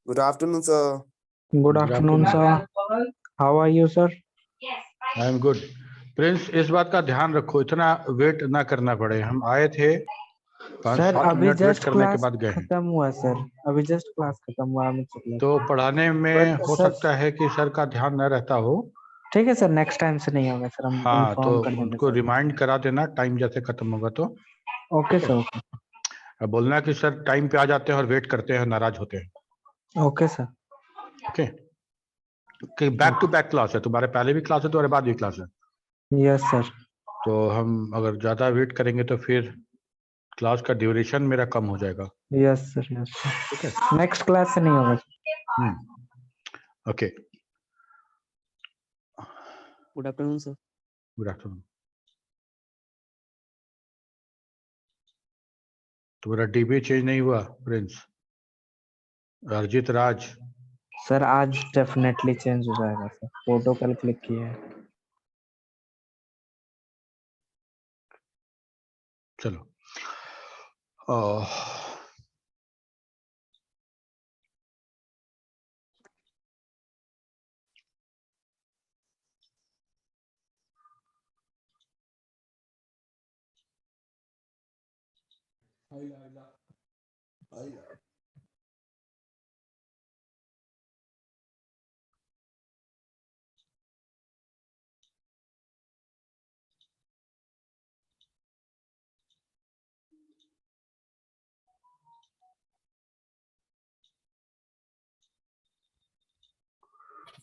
Good afternoon, sir. Good afternoon, sir. How are you, sir? I am good. Prince, इस बात का ध्यान रखो, इतना वेट ना करना पड़े। हम आए थे 5-7 अभी मिनट वेट जस्ट करने के क्लास बाद गए हैं। खत्म हुआ सर, अभी जस्ट क्लास खत्म हुआ हमें। तो पढ़ाने में But हो सर- सकता है कि सर का ध्यान न रहता हो। ठीक है सर, नेक्स्ट टाइम से नहीं होगा सर, हम हाँ, तो इन्फॉर्म कर देंगे उनको सर। रिमाइंड करा देना टाइम जैसे खत्म होगा तो। ओके ठीक है? सर, अब बोलना कि सर टाइम पे आ जाते हैं और वेट करते हैं, नाराज होते हैं। Okay sir. ओके, कि बैक टू बैक क्लास है, तुम्हारे पहले भी क्लास है, तुम्हारे बाद भी क्लास है। Yes sir. तो हम अगर ज्यादा वेट करेंगे तो फिर क्लास का ड्यूरेशन मेरा कम हो जाएगा। Yes sir, yes sir. ठीक है, नेक्स्ट क्लास से नहीं होगा। Okay. Good afternoon sir. Good afternoon. तुम्हारा डीबी चेंज नहीं हुआ प्रिंस? अर्जित राज, सर आज डेफिनेटली चेंज हो जाएगा सर, फोटो कल क्लिक किया है। चलो।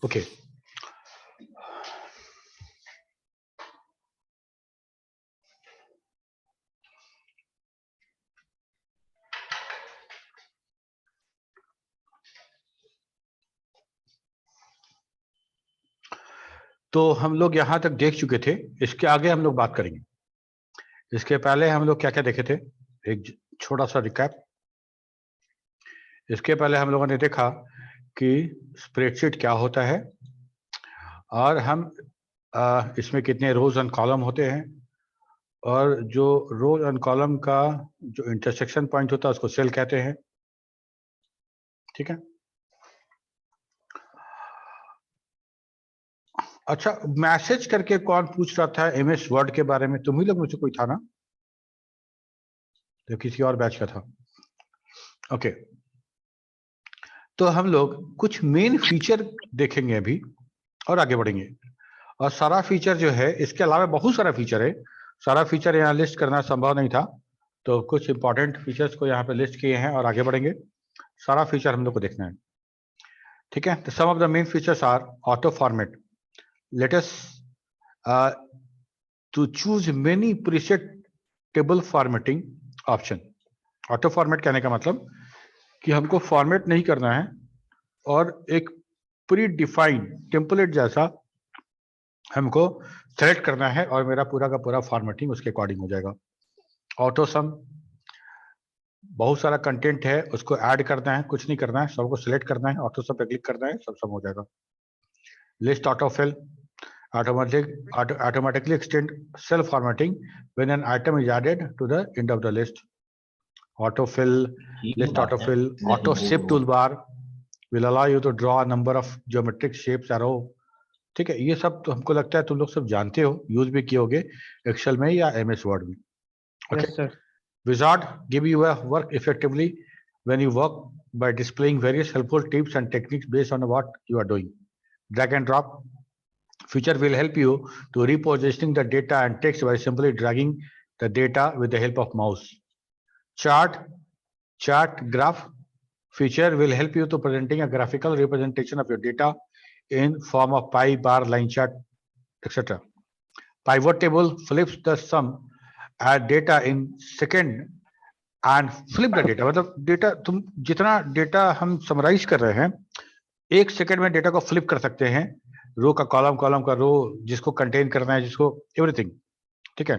ओके, तो हम लोग यहाँ तक देख चुके थे। इसके आगे हम लोग बात करेंगे। इसके पहले हम लोग क्या क्या देखे थे, एक छोटा सा रिकैप। इसके पहले हम लोगों ने देखा कि स्प्रेडशीट क्या होता है, और हम इसमें कितने रोज एंड कॉलम होते हैं, और जो रोज एंड कॉलम का जो इंटरसेक्शन पॉइंट होता है उसको सेल कहते हैं। ठीक है। अच्छा, मैसेज करके कौन पूछ रहा था एमएस वर्ड के बारे में? तुम ही लोग में से कोई था ना? तो किसी और बैच का था। ओके, तो हम लोग कुछ मेन फीचर देखेंगे अभी और आगे बढ़ेंगे। और सारा फीचर जो है, इसके अलावा बहुत सारा फीचर है, सारा फीचर यहाँ लिस्ट करना संभव नहीं था, तो कुछ इंपॉर्टेंट फीचर्स को यहाँ पे लिस्ट किए हैं और आगे बढ़ेंगे। सारा फीचर हम लोग को देखना है। ठीक है, तो some of the main features are auto format. Let us to choose many preset table formatting option। Auto format कहने का मतलब कि हमको फॉर्मेट नहीं करना है और एक प्री डिफाइंड टेम्पलेट जैसा हमको सेलेक्ट करना है और मेरा पूरा का पूरा फॉर्मेटिंग उसके अकॉर्डिंग हो जाएगा। ऑटो सम, बहुत सारा कंटेंट है, उसको ऐड करना है, कुछ नहीं करना है, सबको सिलेक्ट करना है, ऑटो सम पे क्लिक करना है, सब सम हो जाएगा। List auto fill, automatically extend cell formatting when an item is added to the end of the list। Autofill, list autofill, auto shape toolbar will allow you to draw a number of geometric shapes, arrow। ठीक है, ये सब तो हमको लगता है तुम लोग सब जानते हो, यूज भी किए होगे एक्सेल में या एमएस वर्ड में। Yes sir. Wizard give you a work effectively when you work by displaying various helpful tips and techniques based on what you are doing। Drag and drop feature will help you to repositioning the data and text by simply dragging the data with the help of mouse। Chart graph feature will help you to presenting a graphical representation of your data in form of pie, bar, line chart, etc। Pivot table flips the sum add data in second and flip the data। मतलब data, तुम जितना data हम summarise कर रहे हैं, एक second में data को फ्लिप कर सकते हैं, रो का कॉलम, कॉलम का रो, जिसको कंटेन करना है, जिसको एवरीथिंग। ठीक है,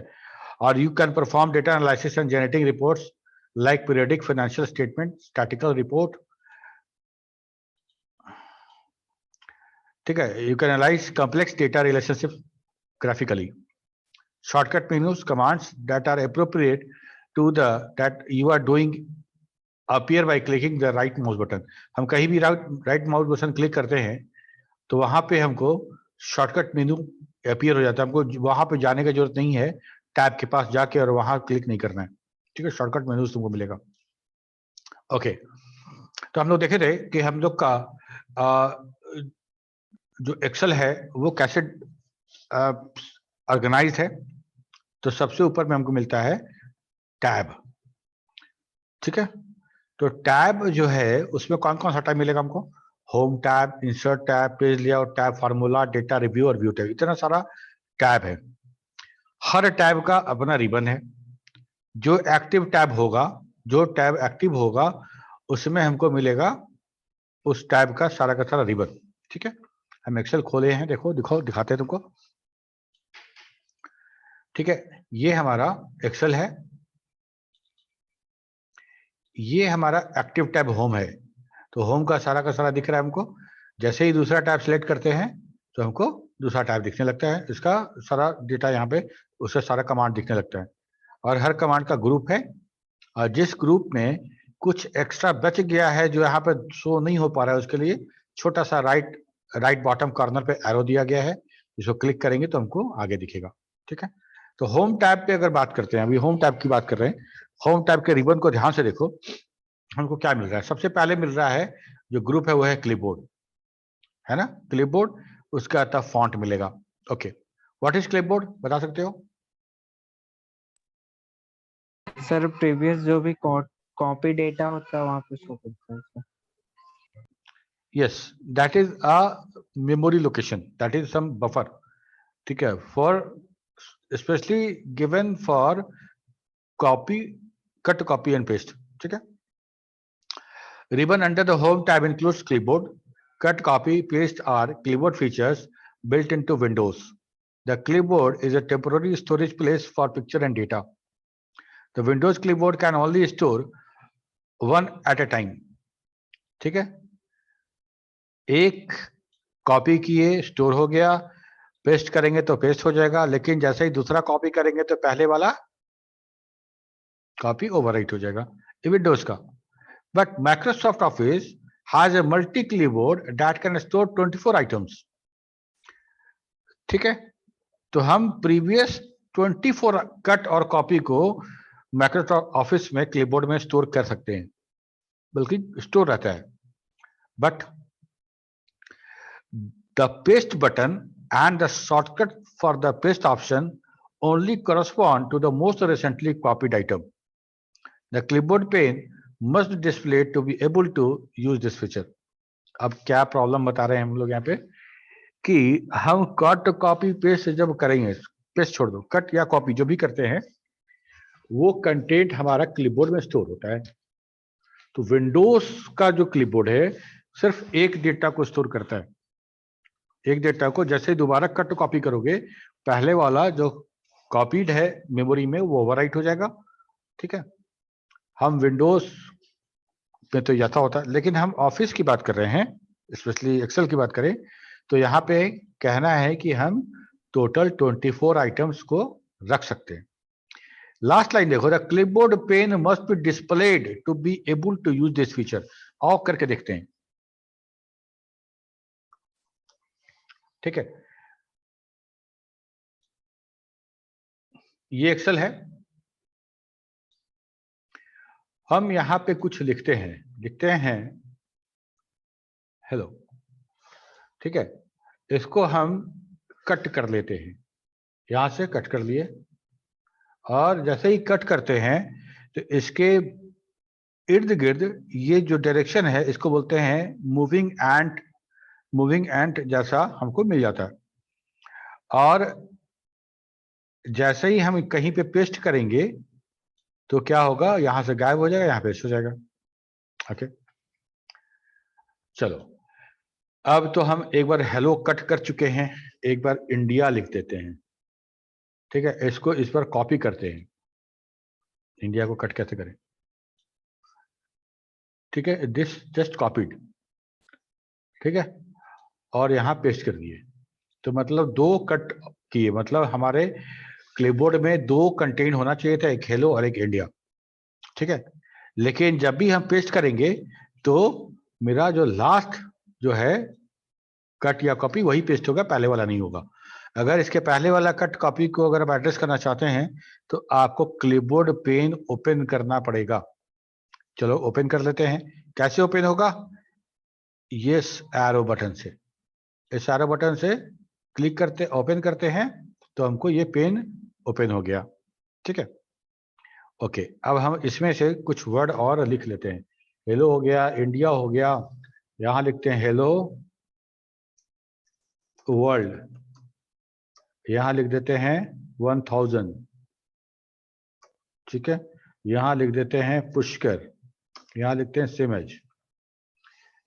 और you can perform data analysis and generating reports like periodic financial statement, statical report. ठीक है, you can analyse complex data relationship graphically. Shortcut menus, commands that are appropriate to the that you are doing appear by clicking the right mouse button. हम कहीं भी right mouse button click करते हैं तो वहां पे हमको शॉर्टकट मेनू अपीयर हो जाता है। हमको वहां पे जाने की जरूरत नहीं है, टैब के पास जाके और वहां क्लिक नहीं करना है, ठीक है। शॉर्टकट मेनू तुमको मिलेगा। ओके, तो हम लोग देखे थे कि हम लोग का जो एक्सेल है वो कैसे ऑर्गेनाइज है। तो सबसे ऊपर में हमको मिलता है टैब, ठीक है। तो टैब जो है उसमें कौन कौन सा टैब मिलेगा हमको? Home tab, insert tab, page layout tab, formula, data review और व्यू टैब, इतना सारा टैब है। हर टैब का अपना रिबन है। जो एक्टिव टैब होगा, जो टैब एक्टिव होगा उसमें हमको मिलेगा उस टैब का सारा रिबन, ठीक है। हम एक्सेल खोले हैं, देखो दिखाते हैं तुमको, ठीक है। ये हमारा एक्सेल है, ये हमारा एक्टिव टैब होम है। तो होम का सारा दिख रहा है हमको। जैसे ही दूसरा टैब सिलेक्ट करते हैं तो हमको दूसरा टैब दिखने लगता है, इसका सारा डेटा यहाँ पे, उससे सारा कमांड दिखने लगता है। और हर कमांड का ग्रुप है, और जिस ग्रुप में कुछ एक्स्ट्रा बच गया है जो यहाँ पे शो नहीं हो पा रहा है, उसके लिए छोटा सा राइट बॉटम कॉर्नर पे एरो दिया गया है, जिसको क्लिक करेंगे तो हमको आगे दिखेगा, ठीक है। तो होम टैब पे अगर बात करते हैं, अभी होम टैब की बात कर रहे हैं। होम टैब के रिबन को ध्यान से देखो, हमको क्या मिल रहा है। सबसे पहले मिल रहा है जो ग्रुप है वो है क्लिपबोर्ड, है ना, क्लिपबोर्ड। उसका आता फॉन्ट मिलेगा। ओके, व्हाट इज क्लिपबोर्ड, बता सकते हो? सर प्रीवियस जो भी कॉपी डेटा होता है वहां पे शो करता है sir. Yes, that is a memory location, that is some buffer, ठीक है, for especially given for copy, cut, copy and paste, ठीक है। Ribbon under the home tab includes clipboard, cut, copy, paste are clipboard features built into Windows. The clipboard is a temporary storage place for picture and data. The Windows clipboard can only store one at a time, ठीक है। एक copy किए store हो गया, paste करेंगे तो paste हो जाएगा, लेकिन जैसे ही दूसरा कॉपी करेंगे तो पहले वाला कॉपी ओवरराइट हो जाएगा, ये विंडोज का। But Microsoft office has a multi clipboard that can store 24 items, ठीक है। तो हम प्रीवियस 24 कट और कॉपी को माइक्रोसॉफ्ट ऑफिस में क्लिपबोर्ड में स्टोर कर सकते हैं, बल्कि स्टोर रहता है। But the paste button and the shortcut for the paste option only correspond to the most recently copied item. The clipboard pane must be displayed to be able to use this feature. अब क्या problem बता रहे हैं हम लोग यहाँ पे कि हम कट कॉपी पेस्ट जब करेंगे, पेस्ट छोड़ दो, कट या कॉपी जो भी करते हैं वो कंटेंट हमारा क्लिपबोर्ड में स्टोर होता है। तो विंडोज का जो क्लिपबोर्ड है सिर्फ एक डेटा को स्टोर करता है। एक डेटा को जैसे दोबारा कट कॉपी करोगे, पहले वाला जो कॉपीड है मेमोरी में वो ओवरराइट हो जाएगा, ठीक है। हम विंडोज में तो ऐसा होता है, लेकिन हम ऑफिस की बात कर रहे हैं, स्पेशली एक्सेल की बात करें तो यहाँ पे कहना है कि हम टोटल 24 आइटम्स को रख सकते हैं। लास्ट लाइन देखो, the clipboard pane must be displayed to be able to use this feature. Off करके देखते हैं, ठीक है। ये एक्सेल है, हम यहां पे कुछ लिखते हैं हेलो, ठीक है। इसको हम कट कर लेते हैं, यहां से कट कर लिए, और जैसे ही कट करते हैं तो इसके इर्द गिर्द ये जो डायरेक्शन है इसको बोलते हैं मूविंग एंट जैसा हमको मिल जाता है। और जैसे ही हम कहीं पे पेस्ट करेंगे तो क्या होगा, यहां से गायब हो जाएगा, यहां पेस्ट हो जाएगा। ओके, चलो अब तो हम एक बार हेलो कट कर चुके हैं, एक बार इंडिया लिख देते हैं, ठीक है। इसको इस पर कॉपी करते हैं, इंडिया को कट कैसे करें, ठीक है। दिस जस्ट कॉपीड, ठीक है, और यहां पेस्ट कर दिए। तो मतलब दो कट किए, मतलब हमारे क्लिपबोर्ड में दो कंटेंट होना चाहिए था, एक हेलो और एक इंडिया, ठीक है। लेकिन जब भी हम पेस्ट करेंगे तो मेरा जो लास्ट जो है कट या कॉपी वही पेस्ट होगा, पहले वाला नहीं होगा। अगर इसके पहले वाला कट कॉपी को अगर आप एड्रेस करना चाहते हैं तो आपको क्लिपबोर्ड पेन ओपन करना पड़ेगा। चलो ओपन कर लेते हैं। कैसे ओपन होगा? ये एरो बटन से, इस एरो बटन से क्लिक करते ओपन करते हैं तो हमको ये पेन ओपन हो गया। ठीक है, ओके। अब हम इसमें से कुछ वर्ड और लिख लेते हैं। हेलो हो गया, इंडिया हो गया, यहां लिखते हैं हेलो वर्ल्ड, यहां लिख देते हैं 1000। ठीक है, यहां लिख देते हैं पुष्कर, यहां लिखते हैं सिमज।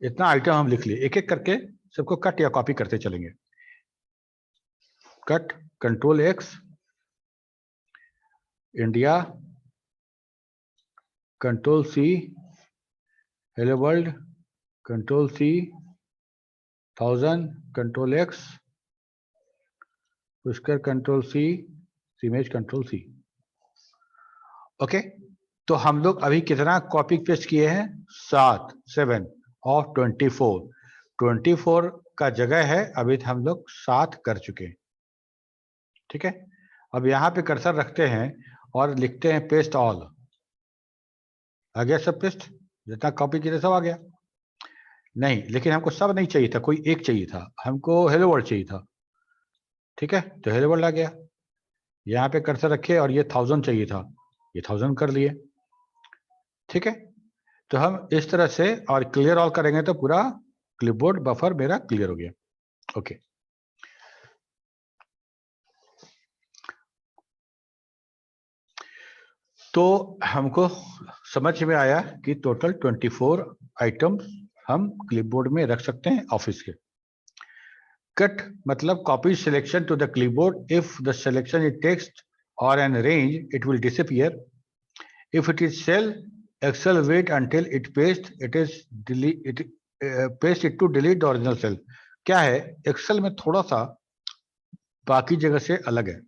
इतना आइटम हम लिख लिए, एक एक करके सबको कट या कॉपी करते चलेंगे। Cut, control X, India, control C, hello world, control C, 1000, control X, Pushkar, control C, image, control C. Okay, तो हम लोग अभी कितना कॉपी पेस्ट किए हैं? 7 ऑफ 24। 24 का जगह है, अभी हम लोग 7 कर चुके हैं। ठीक है, अब यहाँ पे कर्सर रखते हैं और लिखते हैं पेस्ट ऑल। आ गया सब पेस्ट, जितना कॉपी किया सब आ गया। नहीं, लेकिन हमको सब नहीं चाहिए था, कोई एक चाहिए था, हमको हेलो वर्ल्ड चाहिए था। ठीक है, तो हेलो वर्ल्ड आ गया। यहाँ पे कर्सर रखे और ये 1000 चाहिए था, ये 1000 कर लिए। ठीक है, तो हम इस तरह से और क्लियर ऑल करेंगे तो पूरा क्लिपबोर्ड बफर मेरा क्लियर हो गया। ओके, तो हमको समझ में आया कि टोटल 24 आइटम्स हम क्लिपबोर्ड में रख सकते हैं ऑफिस के। कट मतलब copy selection to the clipboard. If the selection is text or an range, it will disappear. If it is cell, Excel wait until it paste it is paste it to delete the original cell. क्या है, Excel में थोड़ा सा बाकी जगह से अलग है।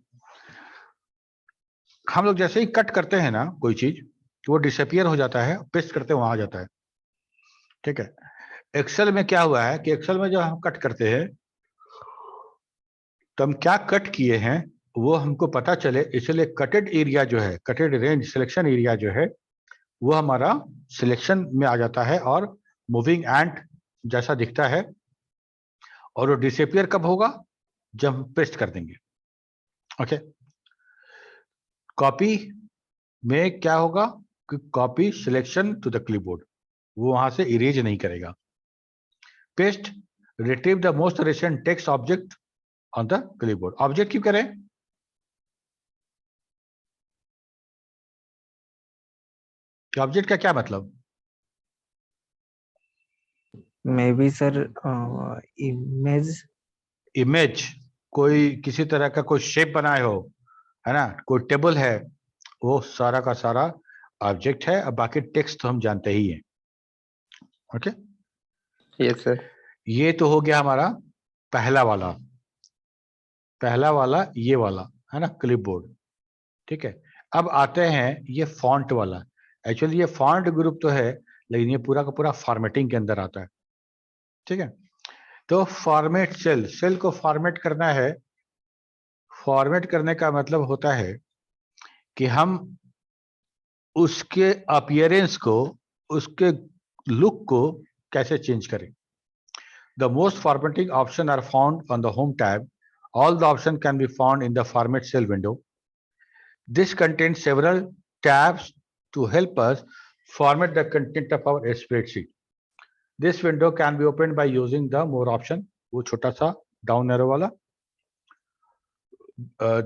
हम लोग जैसे ही कट करते हैं ना कोई चीज तो वो डिसअपियर हो जाता है, पेस्ट करते वहां आ जाता है। ठीक है, एक्सेल में क्या हुआ है कि एक्सेल में जब हम कट करते हैं तो हम क्या कट किए हैं वो हमको पता चले, इसलिए कटेड एरिया जो है, कटेड रेंज सिलेक्शन एरिया जो है वो हमारा सिलेक्शन में आ जाता है और मूविंग एंट जैसा दिखता है। और वो डिसअपियर कब होगा? जब हम पेस्ट कर देंगे। ओके, कॉपी में क्या होगा कि copy selection to the clipboard, वो वहां से इरेज नहीं करेगा। Paste, retrieve the most recent text object on the clipboard. Object क्यों करें? ऑब्जेक्ट का क्या मतलब? Maybe sir image. Image, कोई किसी तरह का कोई शेप बनाए हो, है ना, कोई टेबल है, वो सारा का सारा ऑब्जेक्ट है। अब बाकी टेक्स्ट तो हम जानते ही हैं। Okay, yes sir. ये तो हो गया हमारा पहला वाला, ये वाला है ना क्लिपबोर्ड। ठीक है, अब आते हैं ये फॉन्ट वाला। एक्चुअली ये फॉन्ट ग्रुप तो है लेकिन ये पूरा का पूरा फॉर्मेटिंग के अंदर आता है। ठीक है, तो फॉर्मेट सेल, सेल को फॉर्मेट करना है। फॉर्मेट करने का मतलब होता है कि हम उसके अपीयरेंस को, उसके लुक को कैसे चेंज करें। The most formatting options are found on the Home tab. All the options can be found in the Format Cell window. This contains several tabs to help us format the content of our spreadsheet. This window can be opened by using the More option, वो छोटा सा down arrow वाला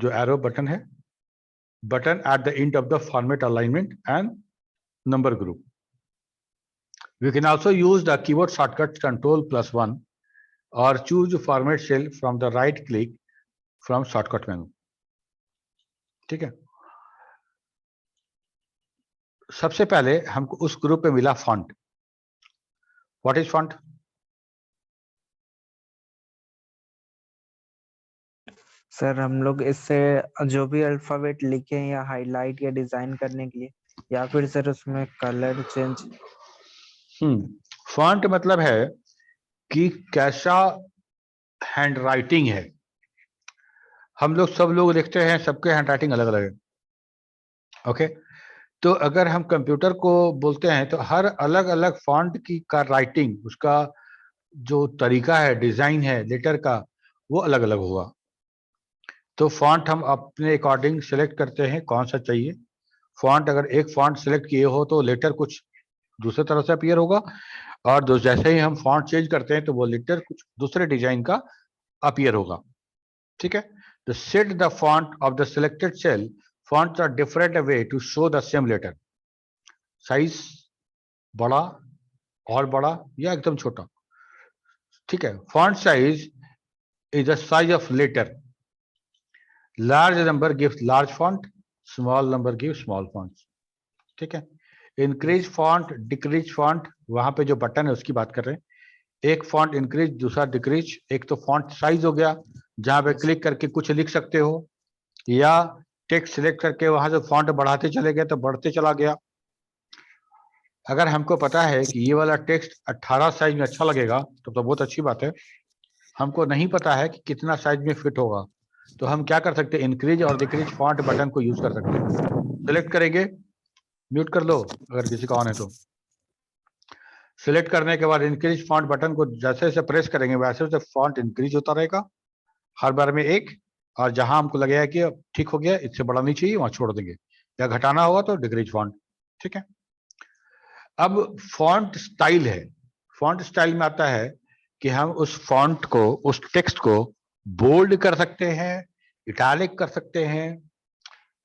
जो arrow button है, button at the end of the format alignment and number group. We can also use the keyboard shortcut Ctrl+1 or choose format cell from the right click from shortcut menu. ठीक है, सबसे पहले हमको उस group में मिला font. What is font? Sir हम लोग इससे जो भी अल्फाबेट लिखे या हाईलाइट या डिजाइन करने के लिए या फिर सर उसमें कलर चेंज? फॉन्ट मतलब है कि कैसा हैंड राइटिंग है। हम लोग सब लोग लिखते हैं, सबके हैंड राइटिंग अलग अलग है। ओके, तो अगर हम कंप्यूटर को बोलते हैं तो हर अलग अलग फॉन्ट की का राइटिंग, उसका जो तरीका है, डिजाइन है लेटर का, वो अलग अलग होगा। तो फॉन्ट हम अपने अकॉर्डिंग सेलेक्ट करते हैं कौन सा चाहिए। फॉन्ट अगर एक फॉन्ट सेलेक्ट किए हो तो लेटर कुछ दूसरे तरह से अपीयर होगा, और जैसे ही हम फॉन्ट चेंज करते हैं तो वो लेटर कुछ दूसरे डिजाइन का अपीयर होगा। ठीक है, तो set the font of the selected cell, fonts are different way to show the same letter. Size बड़ा और बड़ा या एकदम छोटा। ठीक है, font size is the size of letter. Large number gives large font, small number gives small font. ठीक है, इंक्रीज फॉन्ट, डिक्रीज फॉन्ट, वहां पे जो बटन है उसकी बात कर रहे हैं। एक फॉन्ट इंक्रीज, दूसरा डिक्रीज। एक तो फॉन्ट साइज हो गया, जहां पे क्लिक करके कुछ लिख सकते हो, या टेक्स्ट सिलेक्ट करके वहां से फॉन्ट बढ़ाते चले गए तो बढ़ते चला गया। अगर हमको पता है कि ये वाला टेक्स्ट 18 साइज में अच्छा लगेगा तो बहुत अच्छी बात है। हमको नहीं पता है कि कितना साइज में फिट होगा, तो हम क्या कर सकते हैं, इंक्रीज और डिक्रीज फॉन्ट बटन को यूज कर सकते हैं। सिलेक्ट करेंगे, म्यूट कर लो अगर किसी का ऑन है तो। सिलेक्ट करने के बाद इंक्रीज फॉन्ट बटन को जैसे जैसे प्रेस करेंगे वैसे वैसे फॉन्ट इंक्रीज होता रहेगा, हर बार में एक। और जहां हमको लगेगा कि अब ठीक हो गया, इससे बड़ा नहीं चाहिए, वहां छोड़ देंगे, या घटाना होगा तो डिक्रीज फॉन्ट। ठीक है, अब फॉन्ट स्टाइल है। फॉन्ट स्टाइल में आता है कि हम उस फॉन्ट को, उस टेक्स्ट को बोल्ड कर सकते हैं, इटैलिक कर सकते हैं,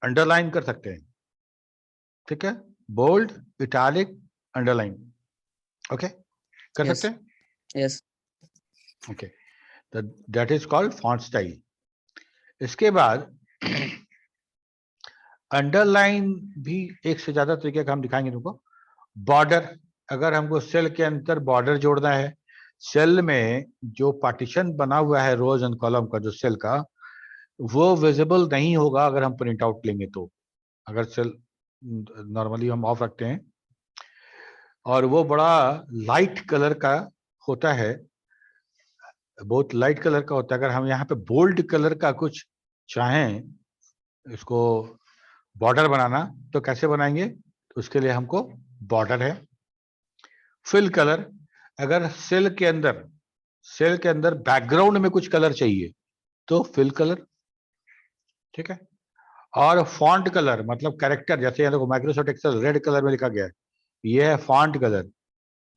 अंडरलाइन कर सकते हैं। ठीक है, बोल्ड, इटैलिक, अंडरलाइन। ओके, कर Yes. सकते हैं। Yes. ओके, तो that is called font style. इसके बाद अंडरलाइन भी एक से ज्यादा तरीके का हम दिखाएंगे तुमको। बॉर्डर, अगर हमको सेल के अंदर बॉर्डर जोड़ना है, सेल में जो पार्टीशन बना हुआ है रोज एंड कॉलम का, जो सेल का, वो विजिबल नहीं होगा अगर हम प्रिंट आउट लेंगे तो। अगर सेल नॉर्मली हम ऑफ रखते हैं और वो बड़ा लाइट कलर का होता है, बहुत लाइट कलर का होता है, अगर हम यहाँ पे बोल्ड कलर का कुछ चाहें इसको बॉर्डर बनाना तो कैसे बनाएंगे, तो उसके लिए हमको बॉर्डर है। फिल कलर, अगर सेल के अंदर बैकग्राउंड में कुछ कलर चाहिए तो फिल कलर। ठीक है, और फॉन्ट कलर मतलब कैरेक्टर, जैसे यहाँ देखो माइक्रोसॉफ्ट एक्सेल रेड कलर में लिखा गया है, ये है फॉन्ट कलर।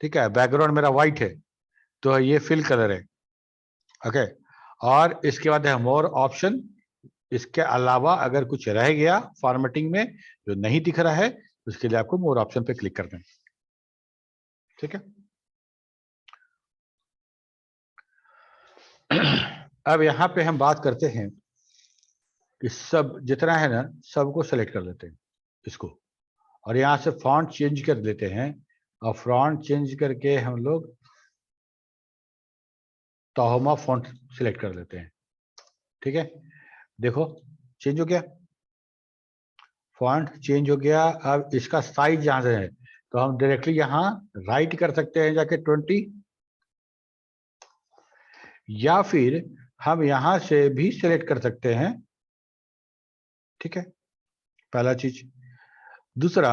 ठीक है, बैकग्राउंड मेरा व्हाइट है तो ये फिल कलर है। ओके, और इसके बाद है मोर ऑप्शन। इसके अलावा अगर कुछ रह गया फॉर्मेटिंग में जो नहीं दिख रहा है, उसके लिए आपको मोर ऑप्शन पे क्लिक करना है। ठीक है, अब यहाँ पे हम बात करते हैं कि सब जितना है ना सबको सेलेक्ट कर लेते हैं इसको, और यहाँ से फॉन्ट चेंज कर देते हैं, और फॉन्ट चेंज करके हम लोग तोहमा फॉन्ट सिलेक्ट कर लेते हैं। ठीक है, देखो चेंज हो गया, फॉन्ट चेंज हो गया। अब इसका साइज यहाँ से है तो हम डायरेक्टली यहाँ राइट कर सकते हैं जाके 20, या फिर हम यहाँ से भी सिलेक्ट कर सकते हैं। ठीक है, पहला चीज। दूसरा,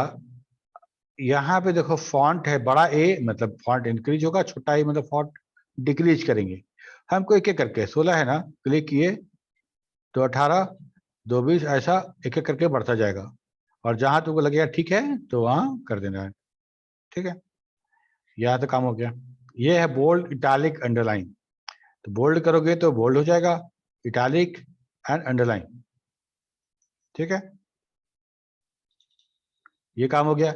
यहाँ पे देखो फॉन्ट है बड़ा ए मतलब फॉन्ट इंक्रीज होगा, छोटा ए मतलब फॉन्ट डिक्रीज करेंगे। हमको एक एक करके 16 है ना, क्लिक किए तो 18, 2, 20 ऐसा एक एक करके बढ़ता जाएगा, और जहां तुमको लगेगा ठीक है तो वहां कर देना है। ठीक है, यह तो काम हो गया। ये है बोल्ड, इटैलिक, अंडरलाइन। तो बोल्ड करोगे तो बोल्ड हो जाएगा, इटैलिक एंड अंडरलाइन। ठीक है, ये काम हो गया।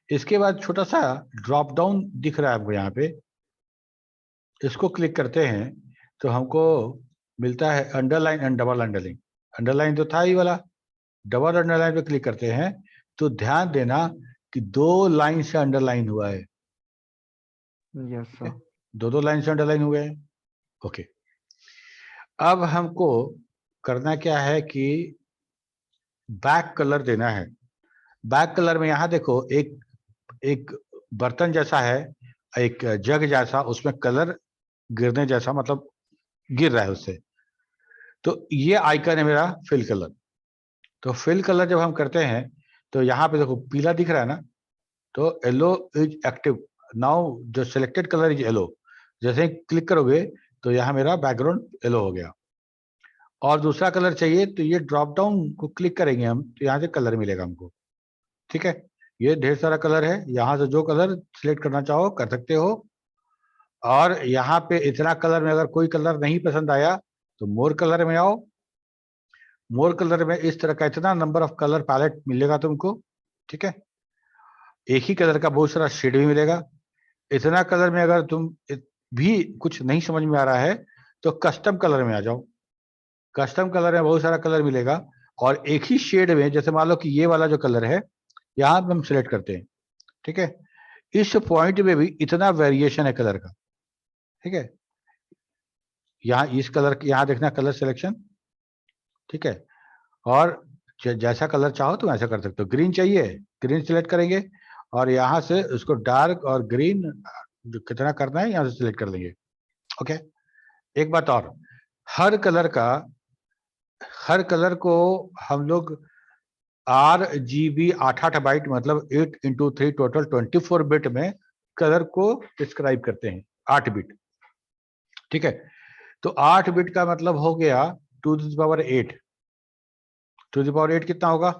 इसके बाद छोटा सा ड्रॉप डाउन दिख रहा है आपको यहाँ पे, इसको क्लिक करते हैं तो हमको मिलता है underline and double underline. Underline तो था ही वाला, डबल अंडरलाइन पे क्लिक करते हैं तो ध्यान देना कि 2 लाइन से अंडरलाइन हुआ है। Yes sir. दो लाइन से अंडरलाइन हुए हैं। ओके, अब हमको करना क्या है कि बैक कलर देना है। बैक कलर में यहाँ देखो एक एक बर्तन जैसा है, एक जग जैसा, उसमें कलर गिरने जैसा, मतलब गिर रहा है उससे। तो ये आइकन है मेरा फिल कलर। तो फिल कलर जब हम करते हैं तो यहाँ पे देखो पीला दिख रहा है ना, तो येलो इज एक्टिव नाउ, जो सिलेक्टेड कलर इज येलो। जैसे ही क्लिक करोगे तो यहाँ मेरा बैकग्राउंड येलो हो गया। और दूसरा कलर चाहिए तो ये ड्रॉप डाउन को क्लिक करेंगे हम, तो यहाँ से कलर मिलेगा हमको। ठीक है, ये ढेर सारा कलर है, यहाँ से जो कलर सिलेक्ट करना चाहो कर सकते हो। और यहाँ पे इतना कलर में अगर कोई कलर नहीं पसंद आया तो मोर कलर में आओ। मोर कलर में इस तरह का इतना नंबर ऑफ कलर पैलेट मिलेगा तुमको। ठीक है, एक ही कलर का बहुत सारा शेड भी मिलेगा। इतना कलर में अगर तुम भी कुछ नहीं समझ में आ रहा है तो कस्टम कलर में आ जाओ। कस्टम कलर में बहुत सारा कलर मिलेगा, और एक ही शेड में, जैसे मान लो कि ये वाला जो कलर है यहाँ पे हम सिलेक्ट करते हैं। ठीक है, इस पॉइंट में भी इतना वेरिएशन है कलर का। ठीक है, यहाँ इस कलर, यहाँ देखना कलर सिलेक्शन। ठीक है, और जैसा कलर चाहो तुम ऐसा कर सकते हो। ग्रीन चाहिए, ग्रीन सिलेक्ट करेंगे, और यहाँ से उसको डार्क और ग्रीन जो कितना करना है यहाँ से सिलेक्ट कर लेंगे। ओके, एक बात और, हर कलर को हम लोग RGB 8 बाइट, मतलब 8 × 3 टोटल 24 बिट में कलर को डिस्क्राइब करते हैं, 8 बिट। ठीक है, तो 8 बिट का मतलब हो गया 2⁸8। 2⁸8 कितना होगा?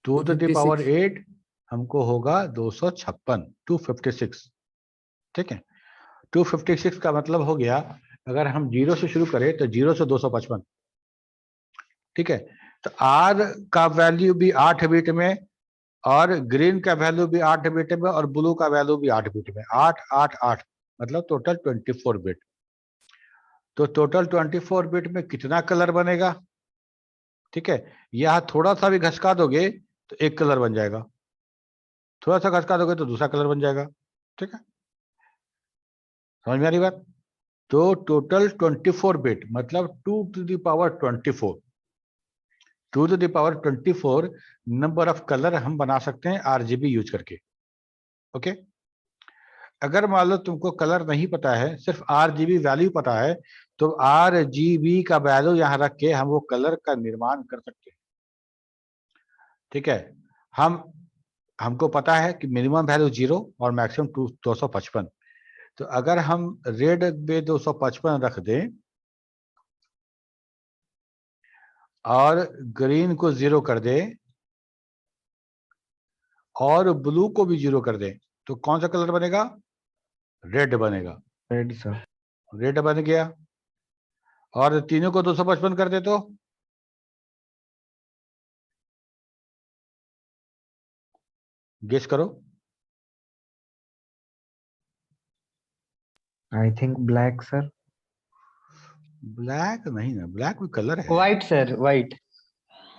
2⁸8 हमको होगा 256, 256। ठीक है, 256 का मतलब हो गया, अगर हम 0 से शुरू करें तो 0 से 255। ठीक है, तो R का वैल्यू भी 8 बिट में, और ग्रीन का वैल्यू भी 8 बिट में, और ब्लू का वैल्यू भी 8 बिट में। 8 8 8 मतलब टोटल 24 बिट। तो टोटल 24 बिट में कितना कलर बनेगा? ठीक है, यहाँ थोड़ा सा भी घसका दोगे तो एक कलर बन जाएगा, थोड़ा सा घसका दोगे तो दूसरा कलर बन जाएगा। ठीक है, समझ में आ रही बात? तो टोटल 24 बिट मतलब 2⁻24, 2⁻24 नंबर ऑफ कलर हम बना सकते हैं RGB यूज करके। ओके, अगर मान लो तुमको कलर नहीं पता है, सिर्फ RGB वैल्यू पता है, तो RGB का वैल्यू यहाँ रख के हम वो कलर का निर्माण कर सकते हैं। ठीक है, हमको पता है कि मिनिमम वैल्यू 0 और मैक्सिमम 255। तो अगर हम रेड में 255 रख दें और ग्रीन को 0 कर दें और ब्लू को भी 0 कर दें, तो कौन सा कलर बनेगा? रेड बनेगा। Red sir. रेड बन गया। और तीनों को 255 कर दे तो गेस करो। I think black sir. Black नहीं ना, ब्लैक कोई कलर है। White sir, white.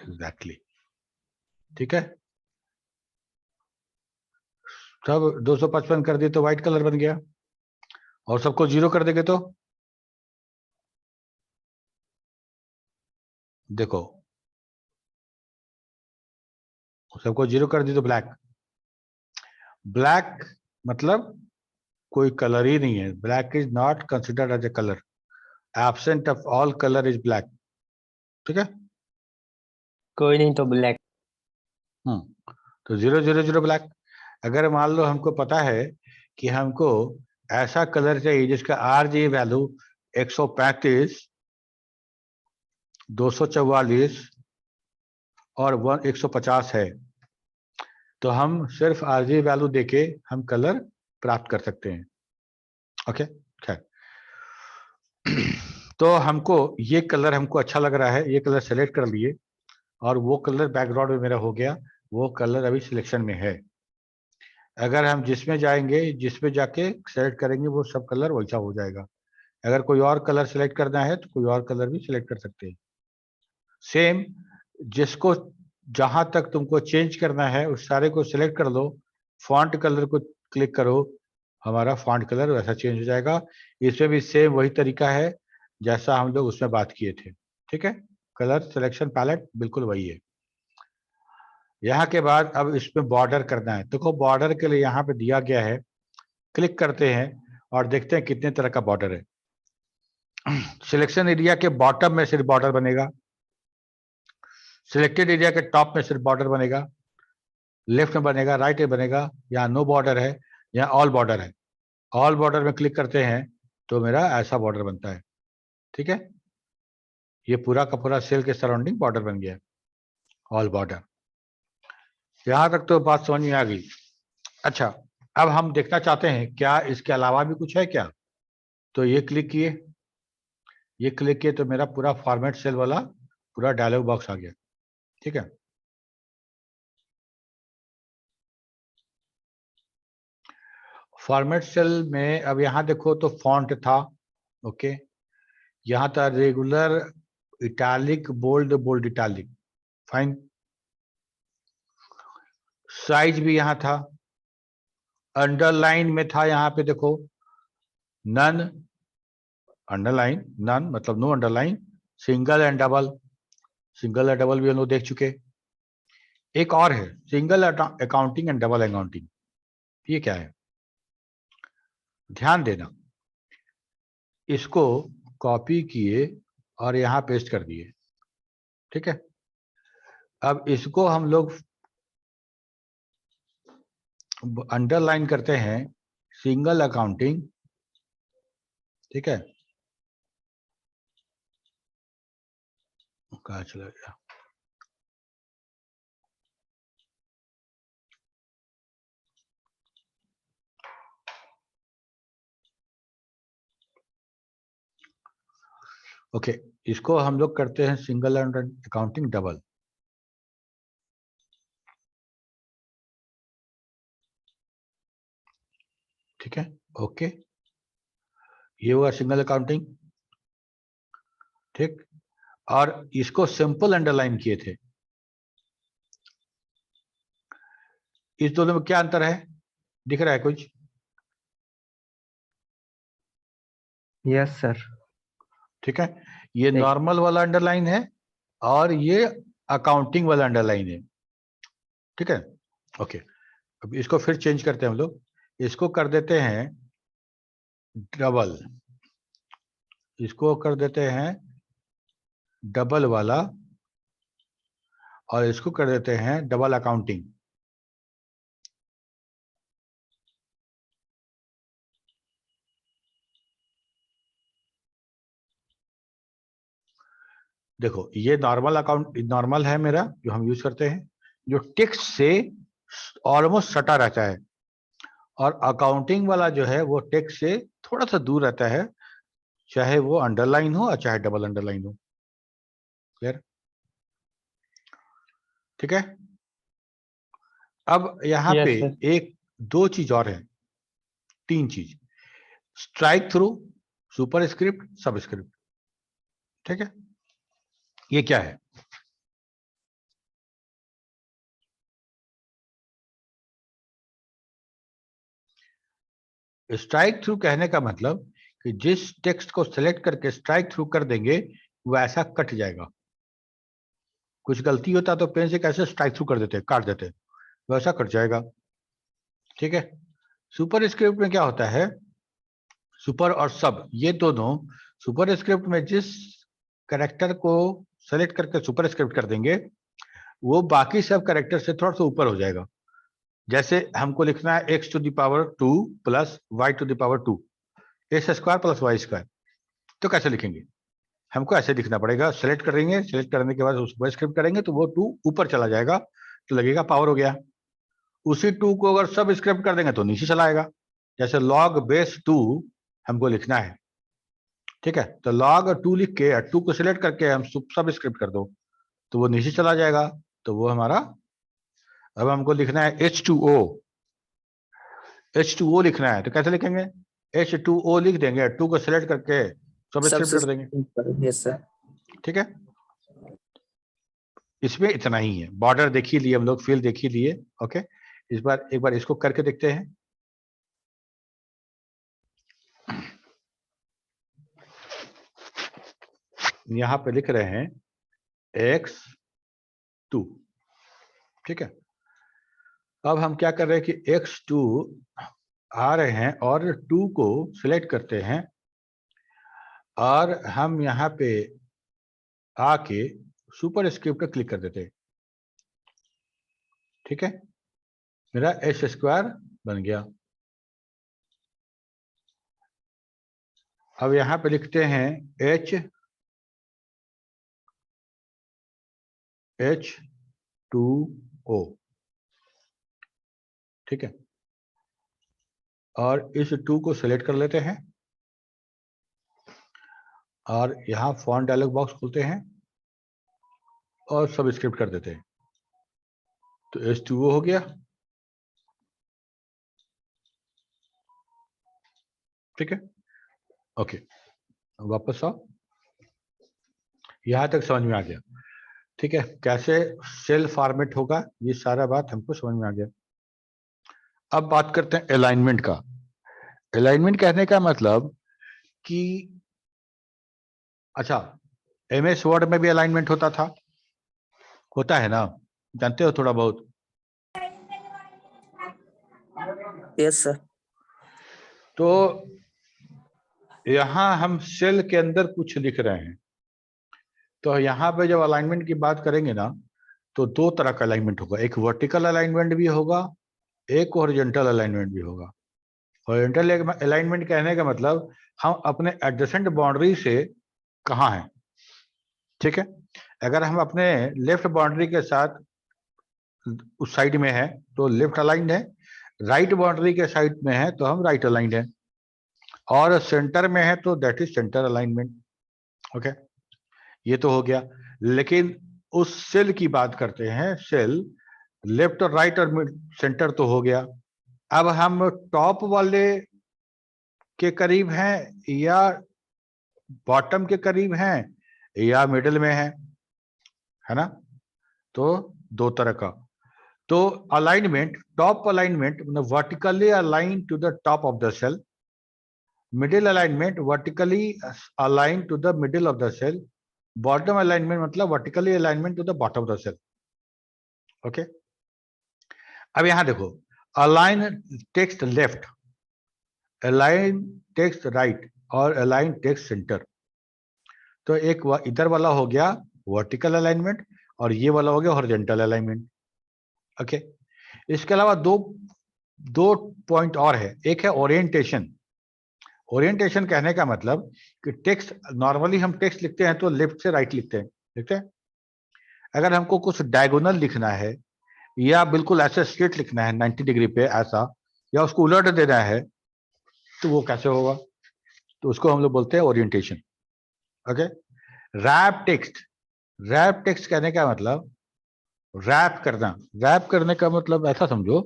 एग्जैक्टली। ठीक है, सब 255 कर दिए तो व्हाइट कलर बन गया, और सबको 0 कर देंगे तो देखो, सबको 0 कर दी तो ब्लैक। ब्लैक मतलब कोई कलर ही नहीं है। Black is not considered as a colour, absent of all colour is black. ठीक है, कोई नहीं तो ब्लैक। तो 0 0 0 ब्लैक। अगर मान लो हमको पता है कि हमको ऐसा कलर चाहिए जिसका RGB वैल्यू 135, 244 और 150 है, तो हम सिर्फ RGB वैल्यू देके हम कलर प्राप्त कर सकते हैं। ओके, खैर, तो हमको ये कलर हमको अच्छा लग रहा है, ये कलर सेलेक्ट कर लिए, और वो कलर बैकग्राउंड में मेरा हो गया, वो कलर अभी सिलेक्शन में है। अगर हम जिसमें जाएंगे, जिसमें जाके सेलेक्ट करेंगे, वो सब कलर वैसा हो जाएगा। अगर कोई और कलर सेलेक्ट करना है तो कोई और कलर भी सिलेक्ट कर सकते हैं। सेम, जिसको जहां तक तुमको चेंज करना है उस सारे को सिलेक्ट कर लो, फॉन्ट कलर को क्लिक करो, हमारा फॉन्ट कलर वैसा चेंज हो जाएगा। इसमें भी सेम वही तरीका है जैसा हम लोग उसमें बात किए थे। ठीक है, कलर सिलेक्शन पैलेट बिल्कुल वही है। यहाँ के बाद अब इसमें बॉर्डर करना है। देखो बॉर्डर के लिए यहाँ पे दिया गया है, क्लिक करते हैं और देखते हैं कितने तरह का बॉर्डर है। सिलेक्शन एरिया के बॉटम में सिर्फ बॉर्डर बनेगा, सिलेक्टेड एरिया के टॉप में सिर्फ बॉर्डर बनेगा, लेफ्ट में बनेगा, राइट में बनेगा, यहाँ नो बॉर्डर है, यहाँ ऑल बॉर्डर है। ऑल बॉर्डर में क्लिक करते हैं तो मेरा ऐसा बॉर्डर बनता है। ठीक है, ये पूरा का पूरा सेल के सराउंडिंग बॉर्डर बन गया, ऑल बॉर्डर। यहां तक तो बात समझ में आ गई। अच्छा, अब हम देखना चाहते हैं क्या इसके अलावा भी कुछ है क्या। तो ये क्लिक किए तो मेरा पूरा फॉर्मेट सेल वाला पूरा डायलॉग बॉक्स आ गया। ठीक है, फॉर्मेट सेल में अब यहां देखो तो फॉन्ट था, ओके, यहां था regular, italic, bold, bold italic, fine. Size भी यहां था, अंडरलाइन में था, यहां पे देखो नन, अंडरलाइन, नन मतलब no underline, single and double, single and double भी हम लोग देख चुके। एक और है single accounting and double accounting, ये क्या है ध्यान देना। इसको कॉपी किए और यहां पेस्ट कर दिए। ठीक है, अब इसको हम लोग अंडरलाइन करते हैं, सिंगल अकाउंटिंग। ठीक है, कहाँ चला गया, ओके, इसको हम लोग करते हैं सिंगल अकाउंटिंग डबल। ठीक है, ओके, ये हुआ सिंगल अकाउंटिंग। ठीक, और इसको सिंपल अंडरलाइन किए थे। इस दोनों में क्या अंतर है, दिख रहा है कुछ? Yes sir. ठीक है, ये नॉर्मल वाला अंडरलाइन है और ये अकाउंटिंग वाला अंडरलाइन है। ठीक है, ओके, अब इसको फिर चेंज करते हैं हम लोग, इसको कर देते हैं डबल, इसको कर देते हैं डबल वाला, और इसको कर देते हैं डबल अकाउंटिंग। देखो ये नॉर्मल अकाउंट, नॉर्मल है मेरा जो हम यूज करते हैं, जो टेक्स्ट से ऑलमोस्ट सटा रहता है, और अकाउंटिंग वाला जो है वो टेक्स्ट से थोड़ा सा दूर रहता है, चाहे वो अंडरलाइन हो और चाहे डबल अंडरलाइन हो। क्लियर? ठीक है, अब यहाँ Yes, पे sir. एक दो चीज और है, तीन चीज, स्ट्राइक थ्रू, सुपर स्क्रिप्ट, सब स्क्रिप्ट। ठीक है, ये क्या है? स्ट्राइक थ्रू कहने का मतलब कि जिस टेक्स्ट को सिलेक्ट करके स्ट्राइक थ्रू कर देंगे वो ऐसा कट जाएगा। कुछ गलती होता तो पेन से कैसे स्ट्राइक थ्रू कर देते, काट देते, वैसा कट जाएगा। ठीक है, सुपर स्क्रिप्ट में क्या होता है, सुपर और सब ये दोनों, सुपर स्क्रिप्ट में जिस कैरेक्टर को सेलेक्ट करके सुपर स्क्रिप्ट कर देंगे वो बाकी सब कैरेक्टर से थोड़ा सा ऊपर हो जाएगा। जैसे हमको लिखना है x to the power 2 plus y to the power 2, X square plus Y square, तो कैसे लिखेंगे? हमको ऐसे लिखना पड़ेगा, सेलेक्ट करेंगे, सेलेक्ट करने के बाद सुपर स्क्रिप्ट करेंगे तो वो 2 ऊपर चला जाएगा, तो लगेगा पावर हो गया। उसी 2 को अगर सब स्क्रिप्ट कर देंगे तो नीचे चला आएगा। जैसे log बेस 2 हमको लिखना है, ठीक है, तो log 2 लिख के 2 को सिलेक्ट करके हम सब स्क्रिप्ट कर दो तो वो नीचे चला जाएगा, तो वो हमारा। अब हमको लिखना है H2O, H2O लिखना है तो कैसे लिखेंगे? H2O लिख देंगे, 2 को सिलेक्ट करके सब स्क्रिप्ट कर देंगे। Yes sir. ठीक है, इसमें इतना ही है। बॉर्डर देख ही लिए हम लोग, फील देख ही लिए। ओके, इस बार एक बार इसको करके देखते हैं। यहां पे लिख रहे हैं x2, ठीक है। अब हम क्या कर रहे हैं कि x2 आ रहे हैं और 2 को सिलेक्ट करते हैं और हम यहाँ पे आके सुपर स्क्रिप्ट पे क्लिक कर देते हैं, ठीक है। मेरा एच स्क्वायर बन गया। अब यहाँ पे लिखते हैं H2O, ठीक है। और इस 2 को सिलेक्ट कर लेते हैं और यहाँ फॉन्ट डायलॉग बॉक्स खोलते हैं और सब स्क्रिप्ट कर देते हैं। तो H2O हो गया, ठीक है। ओके, वापस आओ। यहां तक समझ में आ गया, ठीक है। कैसे सेल फॉर्मेट होगा ये सारा बात हमको समझ में आ गया। अब बात करते हैं अलाइनमेंट का। अलाइनमेंट कहने का मतलब कि अच्छा, MS वर्ड में भी अलाइनमेंट होता है ना, जानते हो थोड़ा बहुत? Yes sir. तो यहां हम सेल के अंदर कुछ लिख रहे हैं, तो यहाँ पे जब अलाइनमेंट की बात करेंगे ना, तो 2 तरह का अलाइनमेंट होगा। एक वर्टिकल अलाइनमेंट भी होगा, एक हॉरिजॉन्टल अलाइनमेंट भी होगा। हॉरिजॉन्टल अलाइनमेंट कहने का मतलब हम अपने एडजेसेंट बाउंड्री से कहाँ हैं, ठीक है। अगर हम अपने लेफ्ट बाउंड्री के साथ उस साइड में है तो लेफ्ट अलाइंड है, राइट बाउंड्री के साइड में है तो हम राइट अलाइंड है, और सेंटर में है तो that is centre alignment. Okay, ये तो हो गया। लेकिन उस सेल की बात करते हैं, सेल लेफ्ट और राइट और सेंटर तो हो गया। अब हम टॉप वाले के करीब हैं या बॉटम के करीब हैं या मिडिल में है ना। तो 2 तरह का। तो अलाइनमेंट, टॉप अलाइनमेंट मतलब vertically align to the top of the cell, middle alignment vertically align to the middle of the cell, bottom alignment मतलब vertically alignment to the bottom of the cell. Okay, अब यहां देखो, align text left, align text right और align text centre. तो एक इधर वाला हो गया वर्टिकल अलाइनमेंट और ये वाला हो गया हॉरिजॉन्टल अलाइनमेंट। ओके, इसके अलावा दो पॉइंट और है। एक है ओरिएंटेशन। ओरिएंटेशन कहने का मतलब कि टेक्स्ट, नॉर्मली हम टेक्स्ट लिखते हैं तो लेफ्ट से राइट लिखते हैं। अगर हमको कुछ डायगोनल लिखना है या बिल्कुल ऐसे स्ट्रेट लिखना है 90 डिग्री पे ऐसा, या उसको उलट देना है, तो वो कैसे होगा? तो उसको हम लोग बोलते हैं ओरिएंटेशन। ओके, रैप टेक्स्ट कहने का मतलब रैप करना। रैप करने का मतलब ऐसा समझो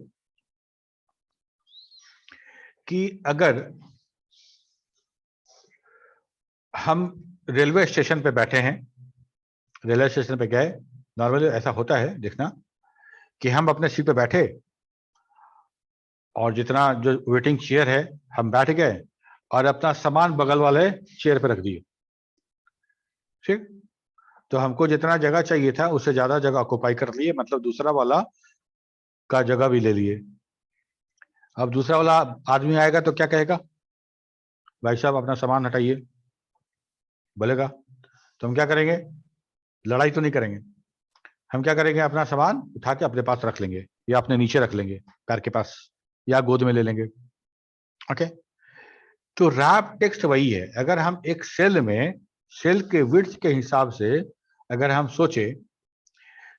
कि अगर हम रेलवे स्टेशन पे बैठे हैं, रेलवे स्टेशन पे गए, नॉर्मली ऐसा होता है देखना कि हम अपने सीट पे बैठे और जितना जो वेटिंग चेयर है हम बैठ गए और अपना सामान बगल वाले चेयर पे रख दिए, ठीक। तो हमको जितना जगह चाहिए था उससे ज्यादा जगह ऑक्युपाई कर लिए, मतलब दूसरा वाला का जगह भी ले लिए। अब दूसरा वाला आदमी आएगा तो क्या कहेगा? भाई साहब अपना सामान हटाइए, बोलेगा। तो हम क्या करेंगे? लड़ाई तो नहीं करेंगे, हम क्या करेंगे? अपना सामान उठा के अपने पास रख लेंगे या अपने नीचे रख लेंगे, पैर के पास, या गोद में ले लेंगे। ओके, तो रैप टेक्स्ट वही है। अगर हम एक सेल में सेल के विड्थ के हिसाब से अगर हम सोचे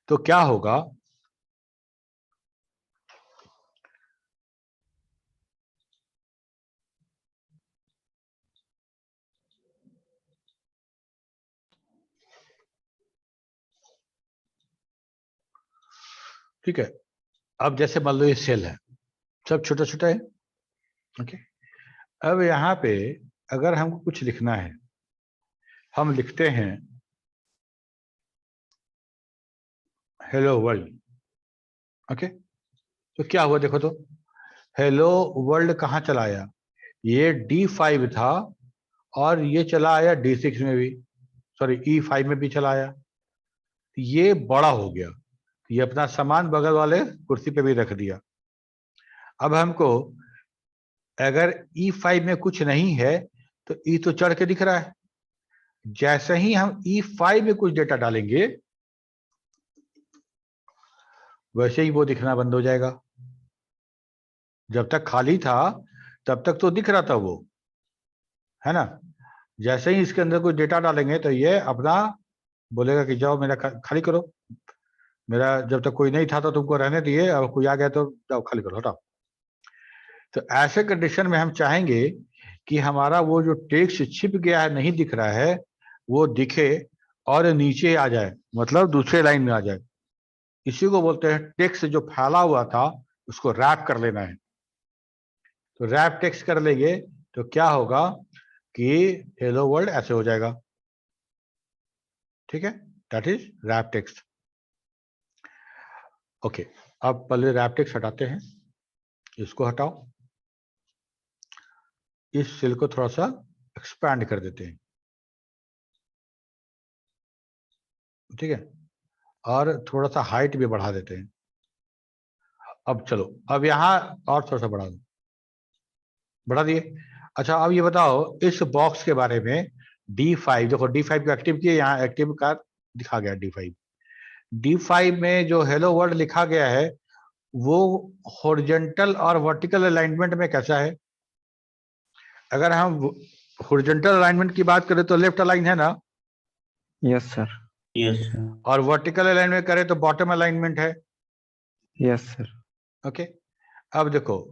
तो क्या होगा? ठीक है, अब जैसे मान लो ये सेल है, सब छोटा छोटा है। ओके, अब यहाँ पे अगर हमको कुछ लिखना है, हम लिखते हैं हेलो वर्ल्ड। ओके, तो क्या हुआ देखो तो, हेलो वर्ल्ड कहाँ चला आया? ये D5 था और ये चला आया D6 में भी, सॉरी E5 में भी चला आया, ये बड़ा हो गया, ये अपना सामान बगल वाले कुर्सी पे भी रख दिया। अब हमको अगर E5 में कुछ नहीं है तो E तो चढ़ के दिख रहा है, जैसे ही हम E5 में कुछ डेटा डालेंगे वैसे ही वो दिखना बंद हो जाएगा। जब तक खाली था तब तक तो दिख रहा था वो, है ना। जैसे ही इसके अंदर कोई डेटा डालेंगे तो ये अपना बोलेगा कि जाओ मेरा खाली करो, मेरा जब तक कोई नहीं था तो तुमको रहने दिए, अब कोई आ गया तो जाओ खाली करो, हटाओ। तो ऐसे कंडीशन में हम चाहेंगे कि हमारा वो जो टेक्स्ट छिप गया है, नहीं दिख रहा है, वो दिखे और नीचे आ जाए, मतलब दूसरे लाइन में आ जाए। इसी को बोलते हैं टेक्स्ट जो फैला हुआ था उसको रैप कर लेना है। तो रैप टेक्स्ट कर लेंगे तो क्या होगा कि हेलो वर्ल्ड ऐसे हो जाएगा, ठीक है, that is wrap text. Okay, अब पहले रैप टेक्स्ट हटाते हैं, इसको हटाओ, इस सेल को थोड़ा सा एक्सपैंड कर देते हैं, ठीक है, और थोड़ा सा हाइट भी बढ़ा देते हैं। अब चलो, अब यहां और थोड़ा सा बढ़ा दिए। अच्छा, अब ये बताओ इस बॉक्स के बारे में, D5 देखो, D5 को एक्टिव किए, यहाँ एक्टिव का दिखा गया D5। D5 में जो हेलो वर्ल्ड लिखा गया है वो हॉरिजॉन्टल और वर्टिकल अलाइनमेंट में कैसा है? अगर हम हॉरिजॉन्टल अलाइनमेंट की बात करें तो लेफ्ट अलाइन है ना? Yes sir. यस और वर्टिकल अलाइनमेंट करें तो बॉटम अलाइनमेंट है। Yes sir. ओके, अब देखो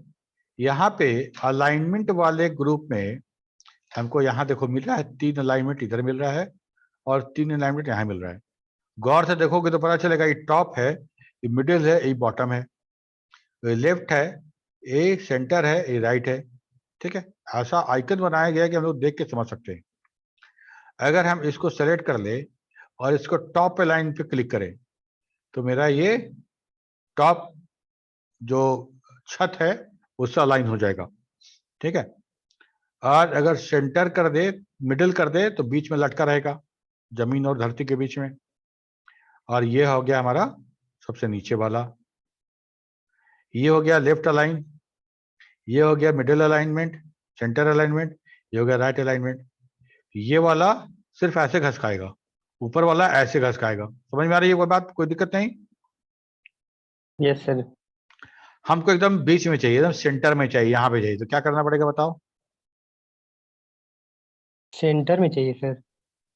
यहाँ पे अलाइनमेंट वाले ग्रुप में हमको यहाँ देखो मिल रहा है 3 अलाइनमेंट इधर मिल रहा है और 3 अलाइनमेंट यहाँ मिल रहा है। गौर से देखोगे तो पता चलेगा ये टॉप है, ये मिडिल है, ये बॉटम है, ये लेफ्ट है, ये सेंटर है, ये राइट है, ठीक है। ऐसा आइकन बनाया गया है कि हम लोग देख के समझ सकते हैं। अगर हम इसको सेलेक्ट कर ले और इसको टॉप लाइन पे क्लिक करें तो मेरा ये टॉप जो छत है उससे अलाइन हो जाएगा, ठीक है। और अगर सेंटर कर दे, मिडिल कर दे तो बीच में लटका रहेगा, जमीन और धरती के बीच में। और ये हो गया हमारा सबसे नीचे वाला, ये हो गया लेफ्ट अलाइन, ये हो गया मिडिल अलाइनमेंट, सेंटर अलाइनमेंट, ये हो गया राइट अलाइनमेंट। ये वाला सिर्फ ऐसे घसकाएगा, ऊपर वाला ऐसे घसकाएगा। समझ में आ रही है कोई बात, कोई दिक्कत नहीं? Yes sir. हमको एकदम बीच में चाहिए, एकदम सेंटर में चाहिए, यहाँ पे चाहिए, तो क्या करना पड़ेगा बताओ? सेंटर में चाहिए सर।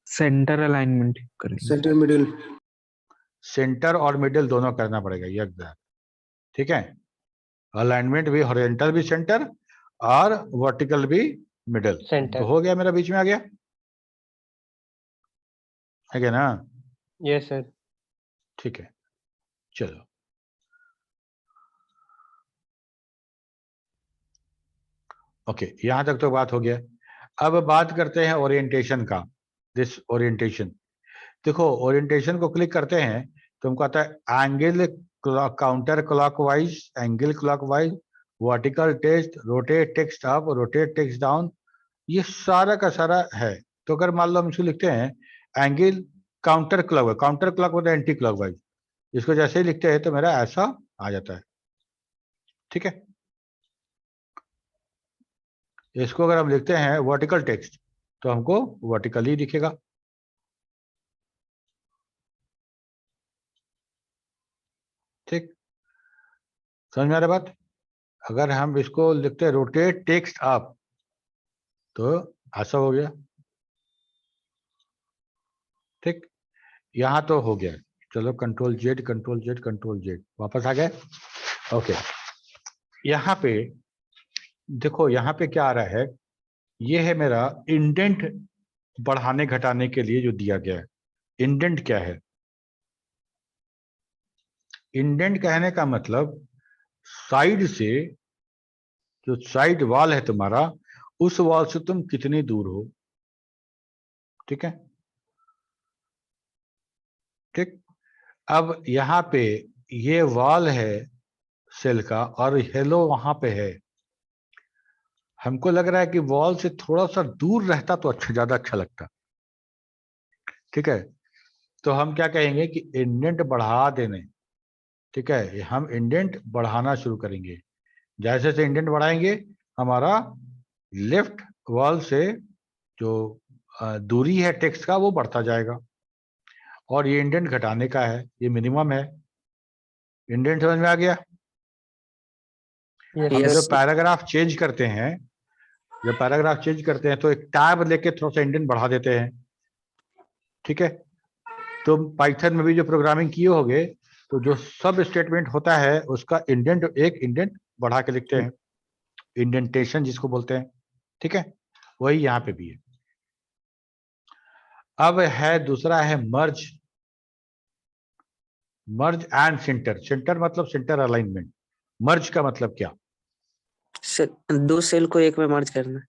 सेंटर अलाइनमेंट करेंगे। Centre middle. सेंटर और मिडिल दोनों करना पड़ेगा, ये ठीक है। अलाइनमेंट भी हॉरिजॉन्टल भी सेंटर और वर्टिकल भी मिडिल। सेंटर। तो हो गया, मेरा बीच में आ गया, है क्या ना? Yes sir. ठीक है, चलो ओके, यहां तक तो बात हो गया। अब बात करते हैं ओरिएंटेशन का। दिस ओरिएंटेशन, देखो ओरिएंटेशन को क्लिक करते हैं तो हमको आता है angle counter clockwise, angle clockwise, vertical text, rotate text up, rotate text down, ये सारा का सारा है। तो अगर मान लो हम इसको लिखते हैं angle counter clockwise, counter clockwise anti clockwise, इसको जैसे ही लिखते हैं तो मेरा ऐसा आ जाता है, ठीक है। इसको अगर हम लिखते हैं वर्टिकल टेक्स्ट तो हमको वर्टिकल ही दिखेगा, ठीक, समझ में आ रहा बात? अगर हम इसको लिखते हैं रोटेट टेक्स्ट अप तो ऐसा हो गया, ठीक। यहां तो हो गया, चलो control Z, control Z, control Z, वापस आ गए। ओके, यहाँ पे देखो, यहाँ पे क्या आ रहा है, ये है मेरा इंडेंट बढ़ाने घटाने के लिए जो दिया गया है। इंडेंट क्या है? इंडेंट कहने का मतलब साइड से, जो साइड वॉल है तुम्हारा, उस वॉल से तुम कितनी दूर हो, ठीक है, ठीक। अब यहाँ पे ये वॉल है सेल का और हेलो वहां पे है। हमको लग रहा है कि वॉल से थोड़ा सा दूर रहता तो अच्छा, ज्यादा अच्छा लगता, ठीक है, तो हम क्या कहेंगे कि इंडेंट बढ़ा देने, ठीक है, हम इंडेंट बढ़ाना शुरू करेंगे। जैसे जैसे इंडेंट बढ़ाएंगे हमारा लेफ्ट वॉल से जो दूरी है टेक्स्ट का वो बढ़ता जाएगा, और ये इंडेंट घटाने का है, ये मिनिमम है। इंडेंट समझ में आ गया? यस हम Yes, जब सर। पैराग्राफ चेंज करते हैं, जब पैराग्राफ चेंज करते हैं तो एक टैब लेके थोड़ा सा इंडेंट बढ़ा देते हैं, ठीक है। तो पाइथन में भी जो प्रोग्रामिंग किए होगे तो जो सब स्टेटमेंट होता है उसका इंडेंट, एक इंडेंट बढ़ा के लिखते हैं, इंडेंटेशन जिसको बोलते हैं, ठीक है। वही यहाँ पे भी है। अब है दूसरा है मर्ज, मर्ज एंड सेंटर। सेंटर मतलब सेंटर अलाइनमेंट, मर्ज का मतलब क्या? दो सेल को एक में मर्ज करना।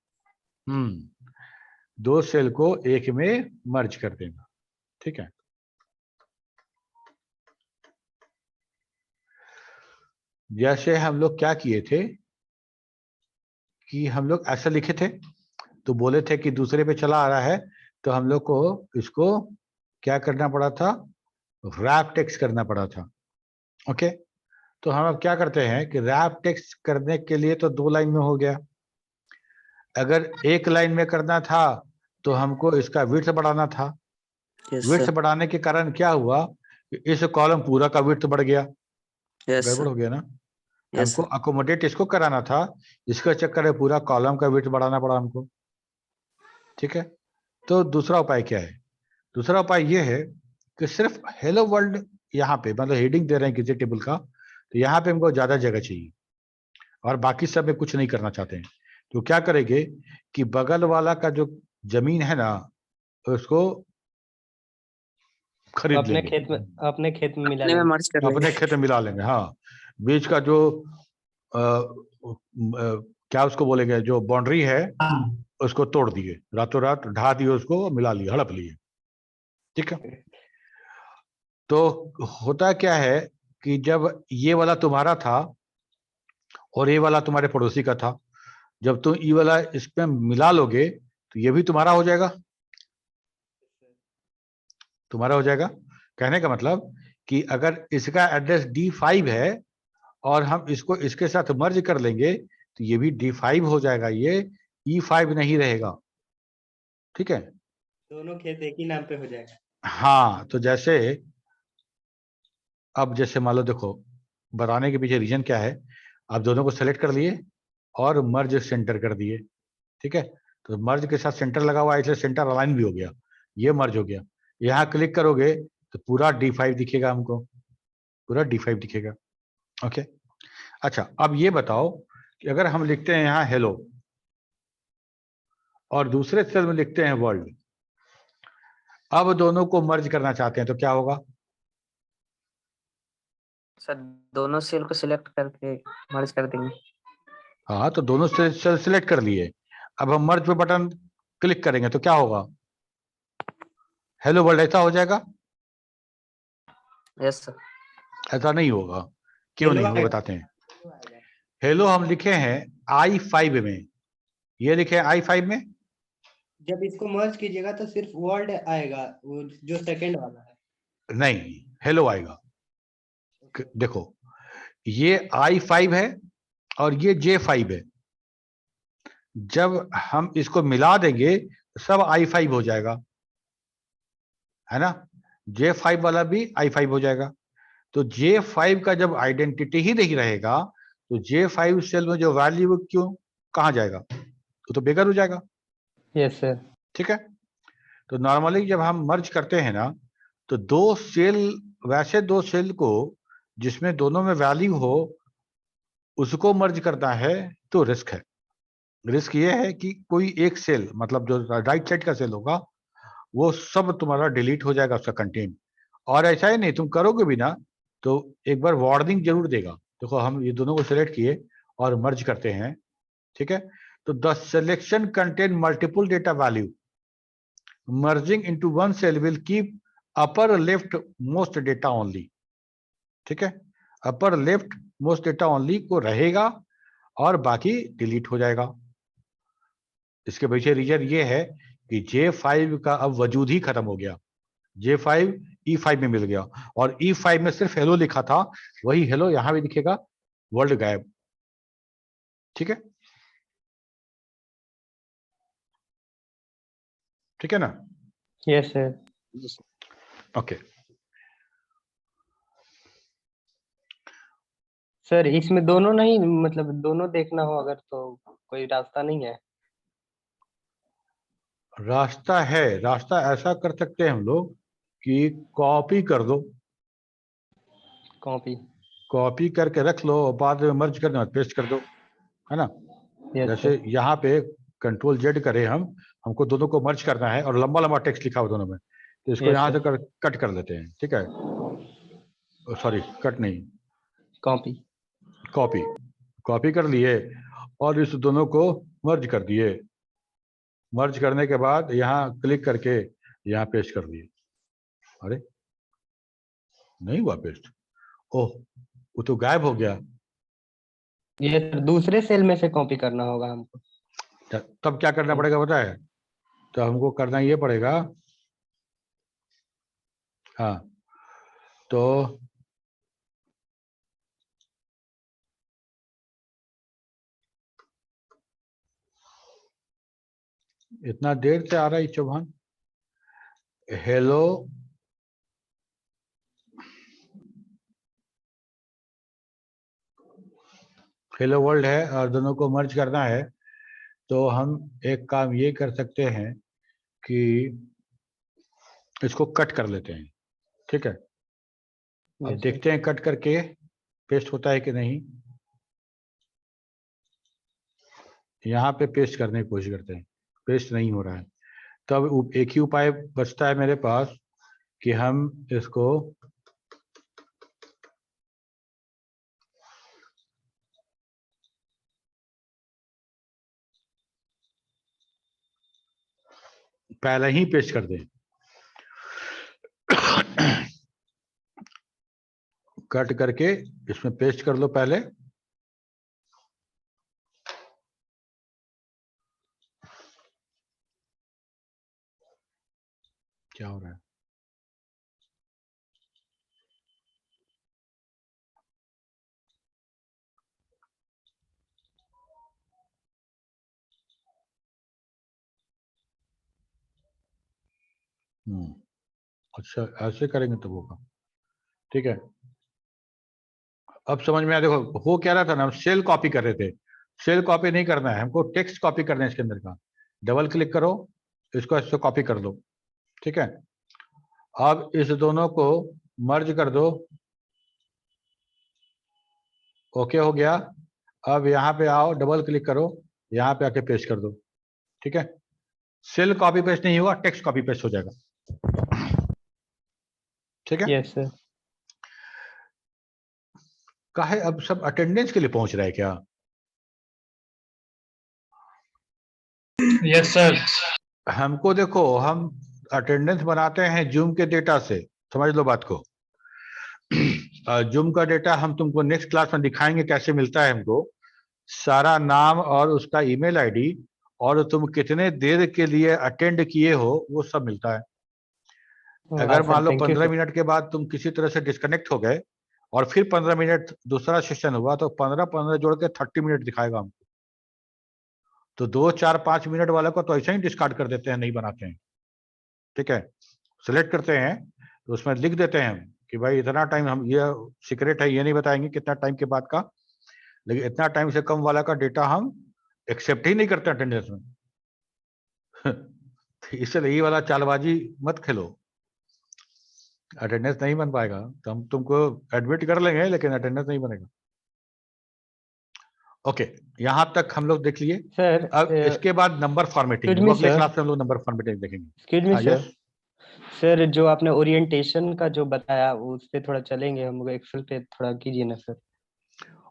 दो सेल को एक में मर्ज कर देना, ठीक है। जैसे हम लोग क्या किए थे कि हम लोग ऐसा लिखे थे, तो बोले थे कि दूसरे पे चला आ रहा है, तो हम लोग को इसको क्या करना पड़ा था, रैप टेक्स्ट करना पड़ा था, ओके। तो हम अब क्या करते हैं कि रैप टेक्स्ट करने के लिए तो 2 लाइन में हो गया। अगर 1 लाइन में करना था तो हमको इसका विड्थ बढ़ाना था। Yes width sir. बढ़ाने के कारण क्या हुआ कि इस कॉलम पूरा का विड्थ बढ़ गया, यस गड़बड़ सर। हो गया ना। यस हमको सर। अकोमोडेट इसको कराना था, इसका चक्कर है पूरा कॉलम का विड्थ बढ़ाना पड़ा हमको, ठीक है। तो दूसरा उपाय क्या है? दूसरा उपाय ये है कि सिर्फ हेलो वर्ल्ड यहाँ पे मतलब हेडिंग दे रहे हैं किसी टेबल का, तो यहाँ पे हमको ज्यादा जगह चाहिए और बाकी सब में कुछ नहीं करना चाहते हैं। तो क्या करेंगे कि बगल वाला का जो जमीन है ना उसको खरीद अपने लेंगे, खेत में, अपने खेत में मिला अपने में लेंगे। मर्ज कर अपने लेंगे। खेत में मिला लेंगे। हाँ, बीच का जो क्या उसको बोलेंगे, जो बाउंड्री है उसको तोड़ दिए, रातों रात ढा दिए, उसको मिला लिए, हड़प लिए, ठीक है। तो होता क्या है कि जब ये वाला तुम्हारा था और ये वाला तुम्हारे पड़ोसी का था, जब तुम ये वाला इसमें मिला लोगे तो ये भी तुम्हारा हो जाएगा, तुम्हारा हो जाएगा। कहने का मतलब कि अगर इसका एड्रेस D5 है और हम इसको इसके साथ मर्ज कर लेंगे तो ये भी D5 हो जाएगा, ये E5 नहीं रहेगा, ठीक है। दोनों खेत एक ही नाम पे हो जाएगा। हाँ, तो जैसे अब जैसे मान लो, देखो बताने के पीछे रीजन क्या है, आप दोनों को सेलेक्ट कर लिए और मर्ज सेंटर कर दिए, ठीक है। तो मर्ज के साथ सेंटर लगा हुआ है इसलिए सेंटर अलाइन भी हो गया, ये मर्ज हो गया। यहाँ क्लिक करोगे तो पूरा D5 दिखेगा हमको, पूरा D5 दिखेगा, ओके। अच्छा, अब ये बताओ कि अगर हम लिखते हैं यहाँ हेलो और दूसरे सेल में लिखते हैं वर्ल्ड, अब दोनों को मर्ज करना चाहते हैं तो क्या होगा? सर दोनों सेल को सिलेक्ट करके मर्ज कर देंगे। हाँ, तो दोनों सेल सिलेक्ट कर लिए, अब हम मर्ज पे बटन क्लिक करेंगे तो क्या होगा? हेलो वर्ल्ड ऐसा हो जाएगा? Yes sir. ऐसा नहीं होगा, क्यों नहीं होगा बताते हैं। हेलो हम लिखे हैं I5 में, ये लिखे हैं I5 में, जब इसको मर्ज कीजिएगा तो सिर्फ वर्ड आएगा, वो जो सेकंड वाला है। नहीं हेलो आएगा। देखो ये I5 है और ये J5 है, जब हम इसको मिला देंगे तो सब I5 हो जाएगा, है ना। J5 वाला भी I5 हो जाएगा। तो J5 का जब आइडेंटिटी ही नहीं रहेगा तो J5 सेल में जो वैल्यू क्यों कहाँ जाएगा, तो बेकार हो जाएगा, यस सर। ठीक है। तो नॉर्मली जब हम मर्ज करते हैं ना तो दो सेल, वैसे दो सेल को जिसमें दोनों में वैल्यू हो उसको मर्ज करना है तो रिस्क है। रिस्क ये है कि कोई एक सेल मतलब जो राइट साइड का सेल होगा वो सब तुम्हारा डिलीट हो जाएगा उसका कंटेंट, और ऐसा ही नहीं तुम करोगे भी ना तो एक बार वार्निंग जरूर देगा। देखो हम ये दोनों को सिलेक्ट किए और मर्ज करते हैं, ठीक है। तो the selection contain multiple data value, merging into one cell will keep upper left most data only, ठीक है। Upper left most data only को रहेगा और बाकी डिलीट हो जाएगा। इसके पीछे रीजन ये है कि J5 का अब वजूद ही खत्म हो गया, J5 E5 में मिल गया, और E5 में सिर्फ हेलो लिखा था, वही हेलो यहां भी दिखेगा, वर्ल्ड गायब। ठीक है, ठीक है ना? Yes sir. ओके। सर इसमें दोनों नहीं, मतलब दोनों देखना हो अगर तो कोई रास्ता नहीं है? रास्ता है, रास्ता ऐसा कर सकते हैं हम लोग कि कॉपी कर दो, कॉपी। कॉपी करके रख लो और बाद में मर्ज करना पेस्ट कर दो, है ना? यस जैसे सर। यहाँ पे कंट्रोल जेड करें हम, हमको दोनों को मर्ज करना है और लंबा लंबा टेक्स्ट लिखा हुआ दोनों में, तो इसको यस यहाँ से सर। कट कर लेते हैं। ठीक है, सॉरी कट नहीं, कॉपी। कॉपी, कॉपी कर लिए और इस दोनों को मर्ज कर दिए। मर्ज करने के बाद यहाँ क्लिक करके यहाँ पेस्ट कर दिए। अरे नहीं हुआ पेस्ट, ओह वो तो गायब हो गया। ये सर दूसरे सेल में से कॉपी करना होगा हमको। तब क्या करना पड़ेगा पता है? तो हमको करना ये पड़ेगा, हाँ, तो इतना देर से आ रहा है चौहान, हेलो हेलो वर्ल्ड है और दोनों को मर्ज करना है, तो हम एक काम ये कर सकते हैं कि इसको कट कर लेते हैं। ठीक है, अब यस सर। देखते हैं कट करके पेस्ट होता है कि नहीं। यहाँ पे पेस्ट करने की कोशिश करते हैं, पेस्ट नहीं हो रहा है। तब एक ही उपाय बचता है मेरे पास कि हम इसको पहले ही पेस्ट कर दें। कट करके इसमें पेस्ट कर लो पहले, क्या हो रहा है? अच्छा ऐसे करेंगे तो होगा। ठीक है, अब समझ में आया। देखो हो क्या रहा था ना, हम सेल कॉपी कर रहे थे, सेल कॉपी नहीं करना है हमको, टेक्स्ट कॉपी करना है इसके अंदर का। डबल क्लिक करो, इसको ऐसे कॉपी कर दो। ठीक है, अब इस दोनों को मर्ज कर दो, ओके हो गया। अब यहाँ पे आओ, डबल क्लिक करो, यहाँ पे आके पेस्ट कर दो। ठीक है, सेल कॉपी पेस्ट नहीं होगा, टेक्स्ट कॉपी पेस्ट हो जाएगा। ठीक है, यस सर। काहे अब सब अटेंडेंस के लिए पहुंच रहा है क्या? Yes sir. हमको देखो, हम अटेंडेंस बनाते हैं जूम के डेटा से, समझ लो बात को। जूम का डेटा हम तुमको नेक्स्ट क्लास में दिखाएंगे कैसे मिलता है हमको। सारा नाम और उसका ईमेल आईडी और तुम कितने देर के लिए अटेंड किए हो वो सब मिलता है। अगर मान लो थैंक यू 15 सर। मिनट के बाद तुम किसी तरह से डिस्कनेक्ट हो गए और फिर 15 मिनट दूसरा सेशन हुआ, तो 15-15 जोड़ के 30 मिनट दिखाएगा हमको। तो 2, 4, 5 मिनट वाले को तो ऐसा ही डिस्कार्ड कर देते हैं, नहीं बनाते हैं। ठीक है, सिलेक्ट करते हैं तो उसमें लिख देते हैं कि भाई इतना टाइम, हम ये सीक्रेट है, ये नहीं बताएंगे कितना टाइम के बाद का, लेकिन इतना टाइम से कम वाला का डेटा हम एक्सेप्ट ही नहीं करते अटेंडेंस में। इसलिए ये वाला चालबाजी मत खेलो, अटेंडेंस नहीं बन पाएगा। तो हम तुमको एडमिट कर लेंगे लेकिन अटेंडेंस नहीं बनेगा। ओके, यहां तक हम लोग देख लिए। सर अब इसके बाद नंबर फॉर्मेटिंग, एक्सक्यूज वो मी अगले सर। क्लास में हम लोग नंबर फॉर्मेटिंग देखेंगे। एक्सक्यूज मी हाँ सर। यस, सर जो आपने ओरिएंटेशन का जो बताया उस पे थोड़ा चलेंगे, हम लोग एक्सेल पे थोड़ा कीजिए ना सर।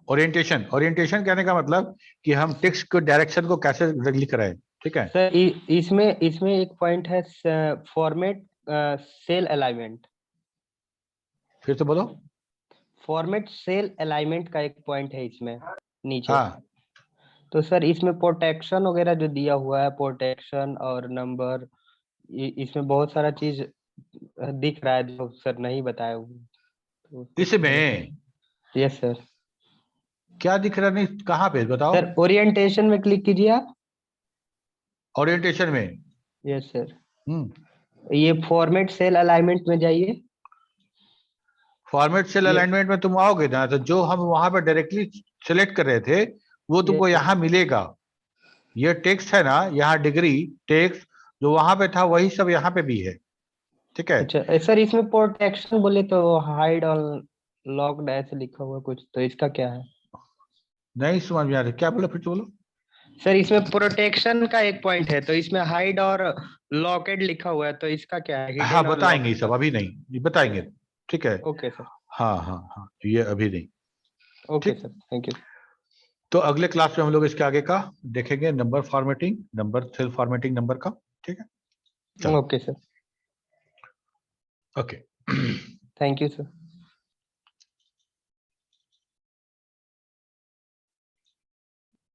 ओरिएंटेशन, ओरिएंटेशन कहने का मतलब कि हम टेक्स्ट को डायरेक्शन को कैसे लिख रहे हैं। ठीक है, सर इसमें इसमें एक पॉइंट है, फॉर्मेट सेल अलाइनमेंट। फिर से बोलो। फॉर्मेट सेल अलाइनमेंट का एक पॉइंट है इसमें नीचे। हाँ, तो सर इसमें प्रोटेक्शन वगैरह जो दिया हुआ है, प्रोटेक्शन और नंबर, इसमें बहुत सारा चीज दिख रहा है जो सर नहीं बताया वो, तो इसमें यस सर। क्या दिख रहा नहीं, कहाँ पे बताओ? सर ओरिएंटेशन में क्लिक कीजिए आप। ओरिएंटेशन में। Yes sir. हम्म। ये फॉर्मेट सेल अलाइनमेंट में जाइए। फॉर्मेट सेल ये अलाइनमेंट में तुम आओगे ना, तो जो हम वहां पे डायरेक्टली सिलेक्ट कर रहे थे वो तुमको ये यहाँ मिलेगा। ये टेक्स्ट है ना, यहाँ डिग्री टेक्स्ट जो वहां पे था वही सब यहाँ पे भी है। ठीक है। अच्छा सर, इसमें प्रोटेक्शन बोले तो हाइड और लॉक्ड ऐसे लिखा हुआ कुछ, तो इसका क्या है? नहीं समझ में आ रहा, क्या बोले फिर से बोलो। सर इसमें प्रोटेक्शन का एक पॉइंट है, तो इसमें हाइड और लॉकेड लिखा हुआ है, तो इसका क्या है? हाँ हिडन और बताएंगे ये लॉकेड सब, का। अभी नहीं, ये बताएंगे। ठीक है। Okay sir. हाँ हाँ हाँ, ये अभी नहीं। ओके ठीक। Sir, thank you. तो अगले क्लास में हम लोग इसके आगे का देखेंगे, number formatting, number cell formatting number का। ठीक है, चलो okay sir, okay. Thank you sir.